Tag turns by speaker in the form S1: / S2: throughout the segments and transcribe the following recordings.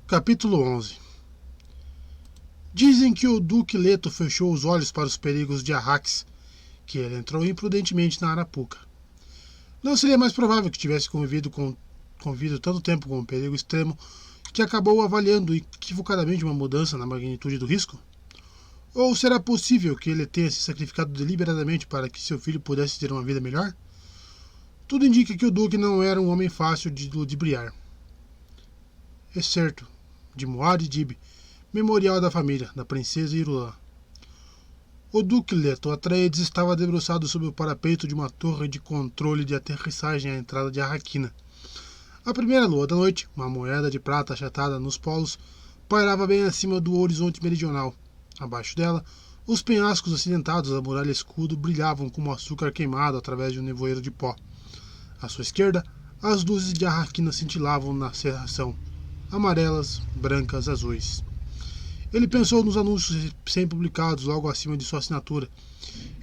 S1: Capítulo 11. Dizem que o Duque Leto fechou os olhos para os perigos de Arrax, que ele entrou imprudentemente na Arapuca. Não seria mais provável que tivesse convivido tanto tempo com um perigo extremo que acabou avaliando equivocadamente uma mudança na magnitude do risco? Ou será possível que ele tenha se sacrificado deliberadamente para que seu filho pudesse ter uma vida melhor? Tudo indica que o Duque não era um homem fácil de ludibriar. É certo, de Muad Dib, memorial da família, da princesa Irulan. O Duque Leto Atreides estava debruçado sobre o parapeito de uma torre de controle de aterrissagem à entrada de Arraquina. A primeira lua da noite, uma moeda de prata achatada nos polos, pairava bem acima do horizonte meridional. Abaixo dela, os penhascos acidentados da muralha escudo brilhavam como açúcar queimado através de um nevoeiro de pó. À sua esquerda, as luzes de Arraquina cintilavam na cerração, amarelas, brancas, azuis. Ele pensou nos anúncios recém-publicados logo acima de sua assinatura,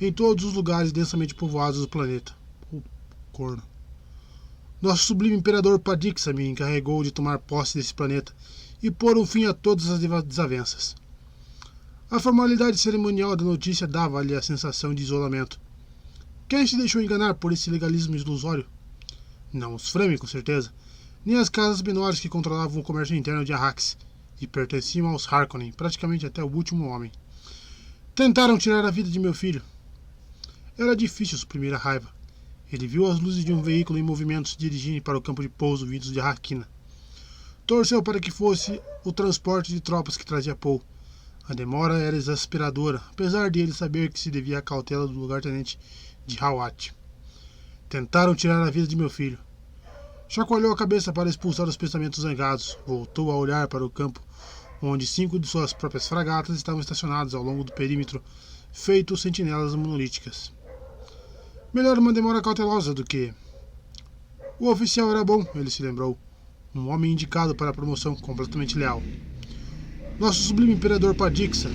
S1: em todos os lugares densamente povoados do planeta. O corno. Nosso sublime imperador Padixa me encarregou de tomar posse desse planeta e pôr um fim a todas as desavenças. A formalidade cerimonial da notícia dava-lhe a sensação de isolamento. Quem se deixou enganar por esse legalismo ilusório? Não os Fremen, com certeza, nem as casas menores que controlavam o comércio interno de Arrax e pertenciam aos Harkonnen, praticamente até o último homem. Tentaram tirar a vida de meu filho. Era difícil suprimir a raiva. Ele viu as luzes de um veículo em movimento se dirigirem para o campo de pouso vindos de Arraquina. Torceu para que fosse o transporte de tropas que trazia Paul. A demora era exasperadora, apesar de ele saber que se devia à cautela do lugar-tenente de Hawat. Tentaram tirar a vida de meu filho. Chacoalhou a cabeça para expulsar os pensamentos zangados. Voltou a olhar para o campo, onde 5 de suas próprias fragatas estavam estacionadas ao longo do perímetro, feito sentinelas monolíticas. Melhor uma demora cautelosa do que... O oficial era bom, ele se lembrou. Um homem indicado para a promoção, completamente leal. Nosso sublime imperador Padixa.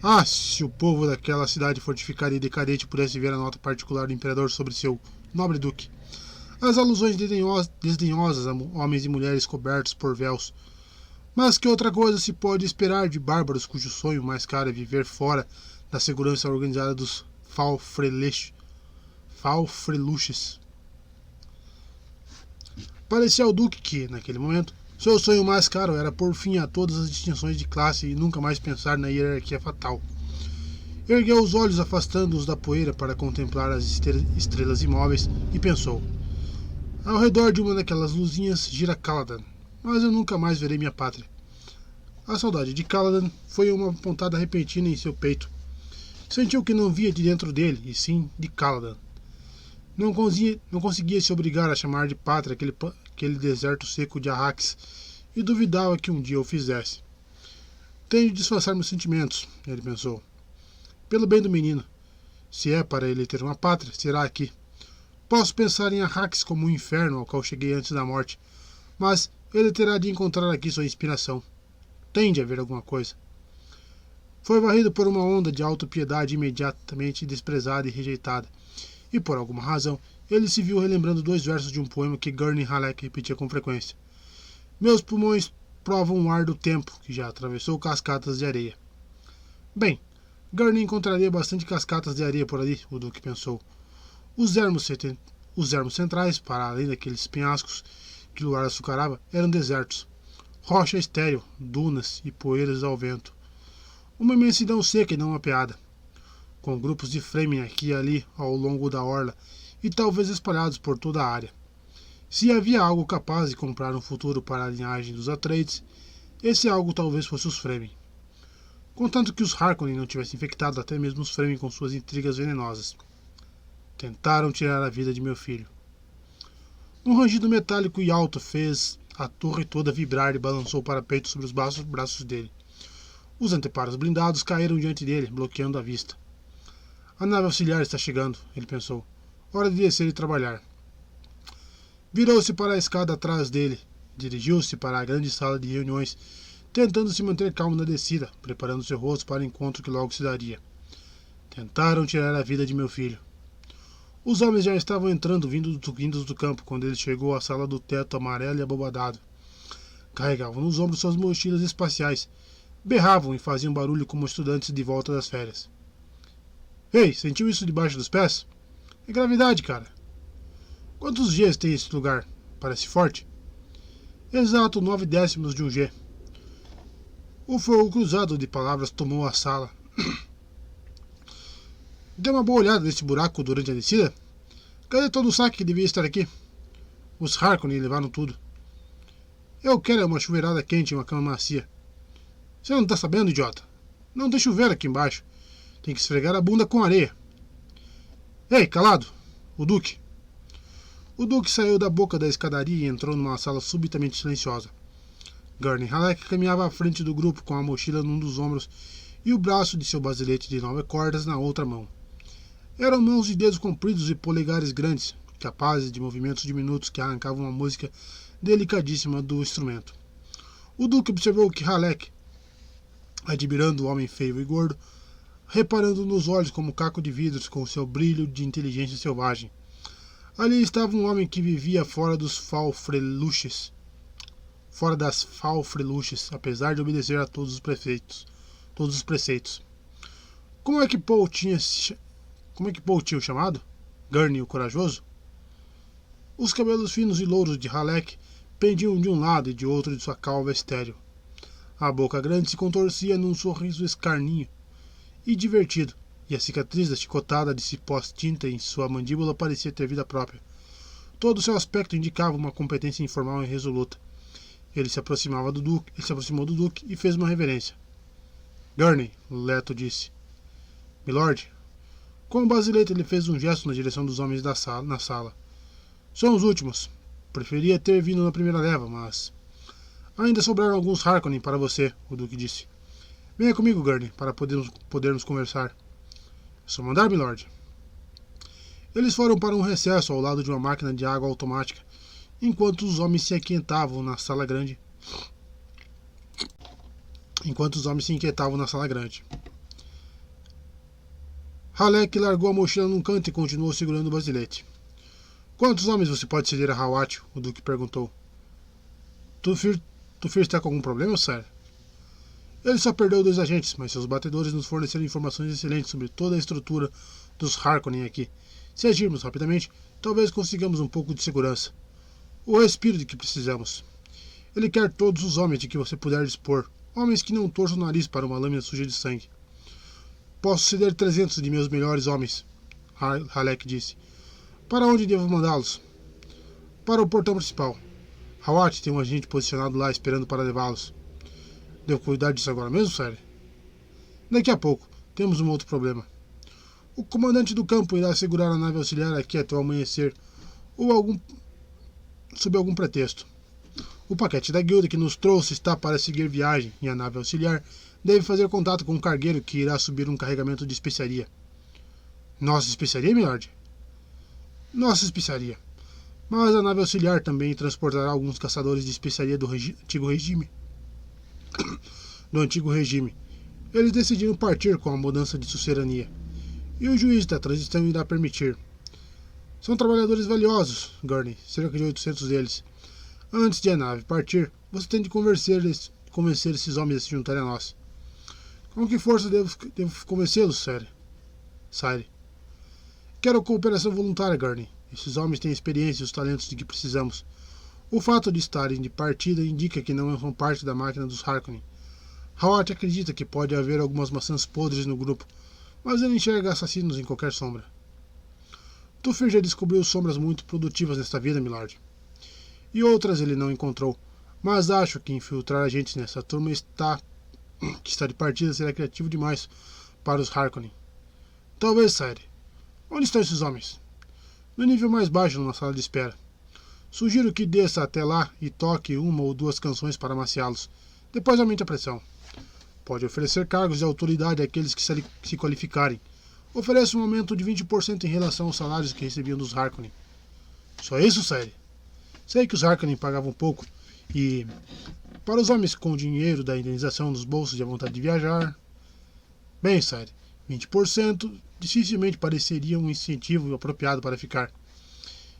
S1: Ah, se o povo daquela cidade fortificada e decadente pudesse ver a nota particular do imperador sobre seu nobre duque. As alusões desdenhosas a homens e mulheres cobertos por véus. Mas que outra coisa se pode esperar de bárbaros cujo sonho mais caro é viver fora da segurança organizada dos Falfreluches? Parecia ao duque que, naquele momento, seu sonho mais caro era pôr fim a todas as distinções de classe e nunca mais pensar na hierarquia fatal. Ergueu os olhos, afastando-os da poeira para contemplar as estrelas imóveis, e pensou: ao redor de uma daquelas luzinhas gira Caladan, mas eu nunca mais verei minha pátria. A saudade de Caladan foi uma pontada repentina em seu peito. Sentiu que não via de dentro dele, e sim de Caladan. Não conseguia se obrigar a chamar de pátria aquele deserto seco de Arrax, e duvidava que um dia o fizesse. Tenho de disfarçar meus sentimentos, ele pensou. Pelo bem do menino. Se é para ele ter uma pátria, será aqui. Posso pensar em Arrax como um inferno ao qual cheguei antes da morte, mas ele terá de encontrar aqui sua inspiração. Tem de haver alguma coisa. Foi varrido por uma onda de autopiedade imediatamente desprezada e rejeitada, e por alguma razão ele se viu relembrando 2 versos de um poema que Gurney Halleck repetia com frequência. Meus pulmões provam o ar do tempo que já atravessou cascatas de areia. Bem, Gurney encontraria bastante cascatas de areia por ali, o Duque pensou. Os ermos centrais, para além daqueles penhascos que o lugar açucarava, eram desertos. Rocha estéril, dunas e poeiras ao vento. Uma imensidão seca e não mapeada, com grupos de Fremen aqui e ali ao longo da orla e talvez espalhados por toda a área. Se havia algo capaz de comprar um futuro para a linhagem dos Atreides, esse algo talvez fosse os Fremen. Contanto que os Harkonnen não tivessem infectado até mesmo os Fremen com suas intrigas venenosas. Tentaram tirar a vida de meu filho. Um rangido metálico e alto fez a torre toda vibrar e balançou o parapeito sobre os braços dele. Os anteparos blindados caíram diante dele, bloqueando a vista. A nave auxiliar está chegando, ele pensou. Hora de descer e trabalhar. Virou-se para a escada atrás dele. Dirigiu-se para a grande sala de reuniões, tentando se manter calmo na descida, preparando seu rosto para o encontro que logo se daria. Tentaram tirar a vida de meu filho. Os homens já estavam entrando, vindos do campo, quando ele chegou à sala do teto amarelo e abobadado. Carregavam nos ombros suas mochilas espaciais, berravam e faziam barulho como estudantes de volta das férias. Ei, sentiu isso debaixo dos pés? É gravidade, cara. Quantos Gs tem esse lugar? Parece forte. Exato 9 décimos de um G. O fogo cruzado de palavras tomou a sala. Dê uma boa olhada nesse buraco durante a descida. Cadê todo o saque que devia estar aqui? Os Harkonnen levaram tudo. Eu quero uma chuveirada quente e uma cama macia. Você não tá sabendo, idiota? Não tem chuveiro aqui embaixo. Tem que esfregar a bunda com areia. Ei, calado! O Duque. O Duque saiu da boca da escadaria e entrou numa sala subitamente silenciosa. Gurney Halleck caminhava à frente do grupo com a mochila num dos ombros e o braço de seu basilete de 9 cordas na outra mão. Eram mãos de dedos compridos e polegares grandes, capazes de movimentos diminutos que arrancavam a música delicadíssima do instrumento. O Duque observou que Halleck, admirando o homem feio e gordo, reparando nos olhos como caco de vidros com seu brilho de inteligência selvagem. Ali estava um homem que vivia fora das falfreluches, apesar de obedecer a todos os preceitos. Como é que Paul tinha o chamado? Gurney o Corajoso? Os cabelos finos e louros de Halleck pendiam de um lado e de outro de sua calva estéril. A boca grande se contorcia num sorriso escarninho e divertido, e a cicatriz da chicotada de cipós tinta em sua mandíbula parecia ter vida própria. Todo o seu aspecto indicava uma competência informal e resoluta. Ele se aproximou do Duque e fez uma reverência. Gurney, Leto disse. Milord. Com o basilete ele fez um gesto na direção dos homens na sala. São os últimos. Preferia ter vindo na primeira leva, mas... Ainda sobraram alguns Harkonnen para você, o Duque disse. Venha comigo, Gurney, para podermos conversar. É só mandar, milord. Eles foram para um recesso ao lado de uma máquina de água automática, enquanto os homens se inquietavam na sala grande. Halleck largou a mochila num canto e continuou segurando o basilete. Quantos homens você pode ceder a Hawat? O Duque perguntou. Tufir está com algum problema, Sir? Ele só perdeu 2 agentes, mas seus batedores nos forneceram informações excelentes sobre toda a estrutura dos Harkonnen aqui. Se agirmos rapidamente, talvez consigamos um pouco de segurança. O respiro de que precisamos. Ele quer todos os homens de que você puder dispor. Homens que não torçam o nariz para uma lâmina suja de sangue. Posso ceder 300 de meus melhores homens, Halleck disse. Para onde devo mandá-los? Para o portão principal. Hawat tem um agente posicionado lá esperando para levá-los. Devo cuidar disso agora mesmo, Sir? Daqui a pouco. Temos um outro problema. O comandante do campo irá segurar a nave auxiliar aqui até o amanhecer, ou sob algum pretexto. O paquete da guilda que nos trouxe está para seguir viagem, e a nave auxiliar deve fazer contato com um cargueiro que irá subir um carregamento de especiaria. Nossa especiaria, milord? Nossa especiaria. Mas a nave auxiliar também transportará alguns caçadores de especiaria do antigo regime. Eles decidiram partir com a mudança de sucerania, e o juiz da transição irá permitir. São trabalhadores valiosos, Gurney, cerca de 800 deles. Antes de a nave partir, você tem de convencer esses homens a se juntarem a nós. Com que força devo convencê-los, Sire? Quero cooperação voluntária, Gurney. Esses homens têm a experiência e os talentos de que precisamos. O fato de estarem de partida indica que não são parte da máquina dos Harkonnen. Hawat acredita que pode haver algumas maçãs podres no grupo, mas ele enxerga assassinos em qualquer sombra. Tufir já descobriu sombras muito produtivas nesta vida, milord. E outras ele não encontrou, mas acho que infiltrar agentes nessa turma que está de partida será criativo demais para os Harkonnen. Talvez, Sire. Onde estão esses homens? No nível mais baixo, numa sala de espera. Sugiro que desça até lá e toque 1 ou 2 canções para amaciá-los. Depois aumente a pressão. Pode oferecer cargos de autoridade àqueles que se qualificarem. Oferece um aumento de 20% em relação aos salários que recebiam dos Harkonnen. Só isso, Sire? Sei que os Harkonnen pagavam pouco e, para os homens com o dinheiro da indenização nos bolsos e a vontade de viajar... Bem, Sire, 20% dificilmente pareceria um incentivo apropriado para ficar.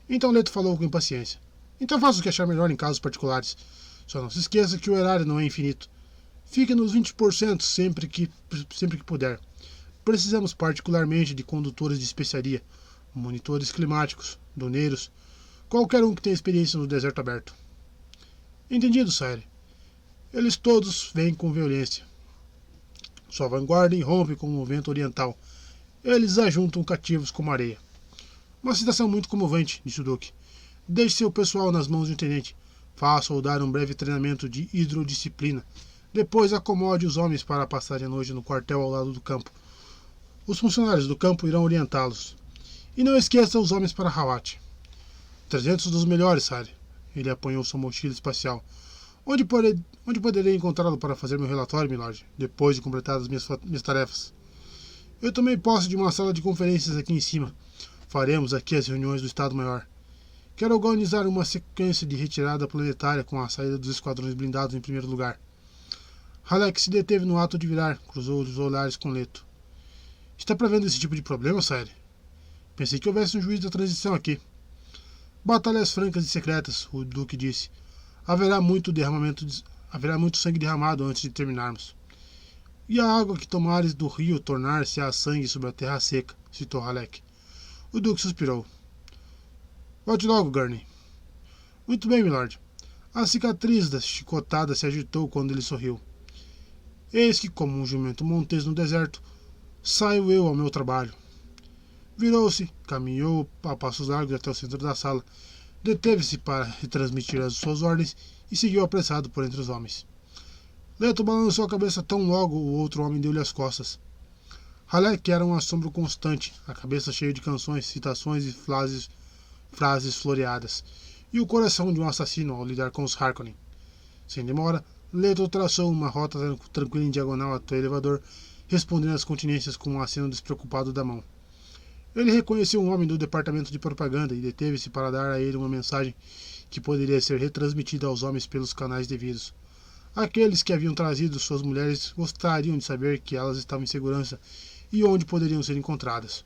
S1: Então Leto falou com impaciência. Então faça o que achar melhor em casos particulares. Só não se esqueça que o erário não é infinito. Fique nos 20% sempre que puder. Precisamos particularmente de condutores de especiaria, monitores climáticos, doneiros, qualquer um que tenha experiência no deserto aberto. Entendido, Sire. Eles todos vêm com violência. Sua vanguarda irrompe como o vento oriental. Eles ajuntam cativos como areia. Uma citação muito comovente, disse o Duque. Deixe seu pessoal nas mãos de um tenente. Faça-o dar um breve treinamento de hidrodisciplina. Depois acomode os homens para passarem a noite no quartel ao lado do campo. Os funcionários do campo irão orientá-los. E não esqueça os homens para Hawat. 300 dos melhores, Sire. Ele apanhou sua mochila espacial. Onde poderei encontrá-lo para fazer meu relatório, milord, depois de completadas minhas tarefas? Eu tomei posse de uma sala de conferências aqui em cima. Faremos aqui as reuniões do Estado-Maior. Quero organizar uma sequência de retirada planetária com a saída dos esquadrões blindados em primeiro lugar. Halleck se deteve no ato de virar, cruzou os olhares com Leto. Está prevendo esse tipo de problema, Sire? Pensei que houvesse um juiz da transição aqui. Batalhas francas e secretas, o Duque disse. Haverá muito sangue derramado antes de terminarmos. E a água que tomares do rio tornar-se a sangue sobre a terra seca, citou Halleck. O Duque suspirou. Volte logo, Gurney. Muito bem, milord. A cicatriz da chicotada se agitou quando ele sorriu. Eis que, como um jumento montês no deserto, saio eu ao meu trabalho. Virou-se, caminhou a passos largos até o centro da sala, deteve-se para retransmitir as suas ordens e seguiu apressado por entre os homens. Leto balançou a cabeça tão logo o outro homem deu-lhe as costas. Halleck era um assombro constante, a cabeça cheia de canções, citações e frases floreadas, e o coração de um assassino ao lidar com os Harkonnen. Sem demora, Leto traçou uma rota tranquila em diagonal até o elevador, respondendo às continências com um aceno despreocupado da mão. Ele reconheceu um homem do departamento de propaganda e deteve-se para dar a ele uma mensagem que poderia ser retransmitida aos homens pelos canais devidos. Aqueles que haviam trazido suas mulheres gostariam de saber que elas estavam em segurança e onde poderiam ser encontradas.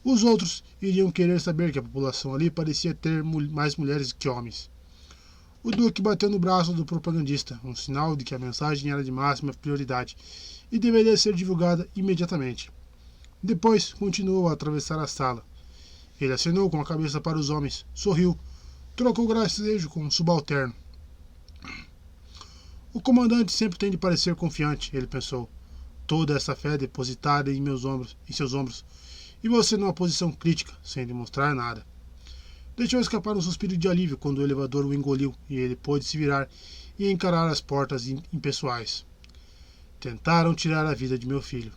S1: Os outros iriam querer saber que a população ali parecia ter mais mulheres que homens. O Duque bateu no braço do propagandista, um sinal de que a mensagem era de máxima prioridade e deveria ser divulgada imediatamente. Depois continuou a atravessar a sala. Ele acenou com a cabeça para os homens, sorriu, trocou gracejo com um subalterno. O comandante sempre tem de parecer confiante, ele pensou. Toda essa fé depositada em seus ombros, e você numa posição crítica, sem demonstrar nada. Deixou escapar um suspiro de alívio quando o elevador o engoliu e ele pôde se virar e encarar as portas impessoais. Tentaram tirar a vida de meu filho.